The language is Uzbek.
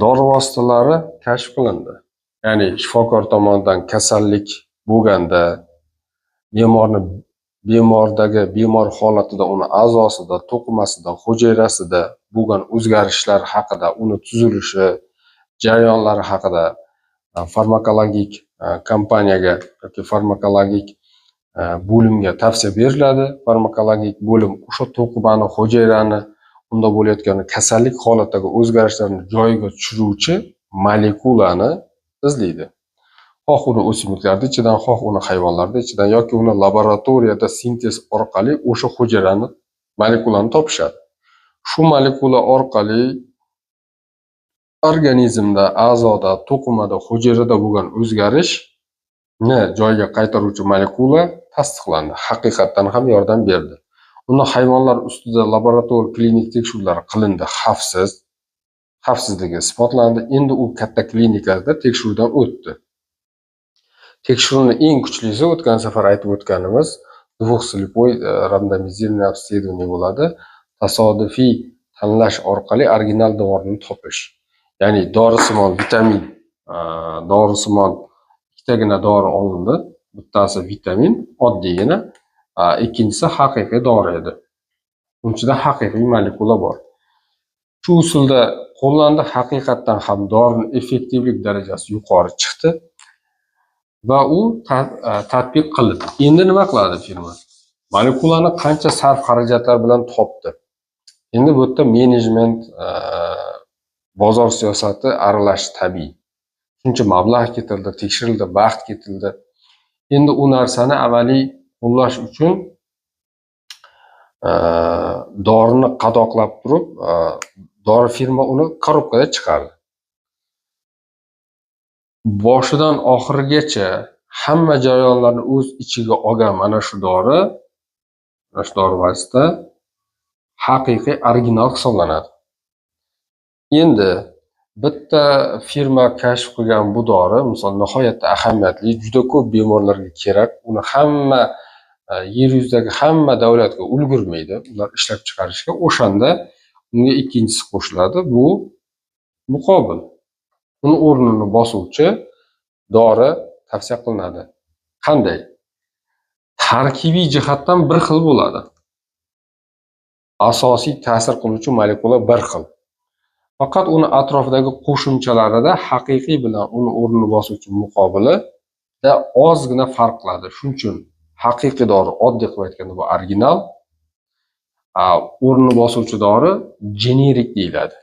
dori vositalari kashf qilindi. Ya'ni shifokor tomonidan kasallik bo'lganda bemor holatida uni a'zosida, to'qimasida, hujayrasida bo'lgan o'zgarishlar haqida, uni tuzilishi, jarayonlari haqida farmakologik kompaniyaga yoki farmakologik bo'limga tavsiya beriladi. Farmakologik bo'lim o'sha to'qimani, hujayrani, unda bo'layotgan kasallik holatidagi o'zgarishlarni joyiga tushiruvchi molekulani izlaydi. Xoh uni o'simliklar ichidan, xoh uni hayvonlar ichidan yoki uni laboratoriyada sintez orqali o'sha hujayrani, molekulani topishadi. Shu molekula orqali organizmda, a'zoda, to'qimada, hujayrada bo'lgan o'zgarishni joyiga qaytaruvchi molekula tasdiqlandi. Haqiqatdan ham yordam berdi. Uni hayvonlar ustida laboratoriya klinik tekshiruvlar qilindi, xavfsizligi isbotlandi. Endi u katta klinikada tekshiruvdan o'tdi. Tekshiruvning eng kuchlisi o'tgan safar aytib o'tganimiz двухслепой randomizirованный обследование bo'ladi. Tasodifiy tanlash orqali original dorini topish. Ya'ni dorisimon vitamin, dorisimon ikkitagina dori olindi. Bittasi vitamin, oddiygina, ikkinchisi haqiqiy dori edi. Uning ichida haqiqiy molekula bor. Shu usulda qo'llandi, haqiqatdan ham dorining effektivlik darajasi yuqori chiqdi va u tatbiq qilindi. Endi nima qiladi firma? Molekulani qancha sarf xarajatlar bilan topdi. Endi bu yerda menejment, bozor siyosati aralashishi tabiiy. Shuncha mablag' ketildi, tekshirildi, vaqt ketildi. Endi u narsani amaliy qo'llash uchun dorini qadoqlab turib, dori firma uni korobkada chiqardi. Boshidan oxirigacha hamma jarayonlarni o'z ichiga olgan mana shu dori vosita haqiqiy original hisoblanadi. Endi bitta firma kashf qilgan bu dori, misol nihoyatda ahamiyatli, juda ko'p bemorlarga kerak. Uni hamma yer yuzidagi hamma davlatga ulgurmaydi, ular ishlab chiqarishga. O'shanda unga ikkinchisi qo'shiladi. Bu muqobil. Uni o'rnini bosuvchi dori tavsiya qilinadi. Qanday? Tarkibiy jihatdan bir xil bo'ladi. Asosiy ta'sir qiluvchi molekula bir xil. Faqat uni atrofidagi qo'shimchalarida haqiqiy bilan uni o'rnini bosuvchi muqobilida ozgina farq qiladi. Shuning uchun haqiqiy dori, oddiy qilib aytganda, bu original, o'rnini bosuvchi dori generik deyiladi.